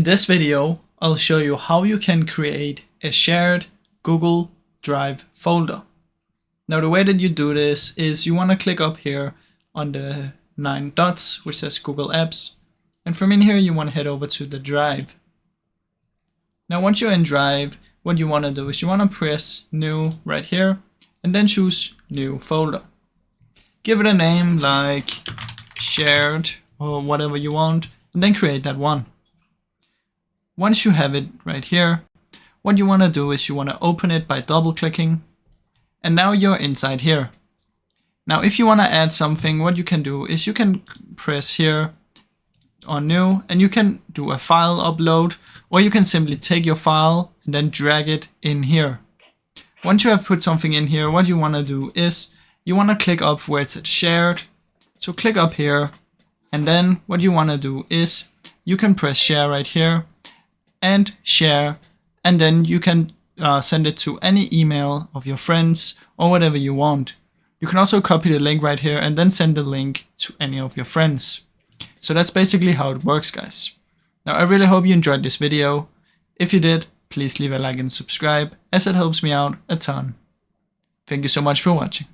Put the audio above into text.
In this video, I'll show you how you can create a shared Google Drive folder. Now the way that you do this is you want to click up here on the 9 dots which says Google Apps, and from in here you want to head over to the Drive. Now once you're in Drive, what you want to do is you want to press New right here and then choose New Folder. Give it a name like Shared or whatever you want, and then create that one. Once you have it right here, what you want to do is you want to open it by double clicking, and now you're inside here. Now if you want to add something, what you can do is you can press here on New and you can do a file upload, or you can simply take your file and then drag it in here. Once you have put something in here, what you want to do is you want to click up where it says Shared. So click up here, and then what you want to do is you can press Share right here and share, and then you can send it to any email of your friends or whatever you want. You can also copy the link right here and then send the link to any of your friends. So that's basically how it works, guys. Now I really hope you enjoyed this video. If you did, please leave a like and subscribe, as it helps me out a ton. Thank you so much for watching.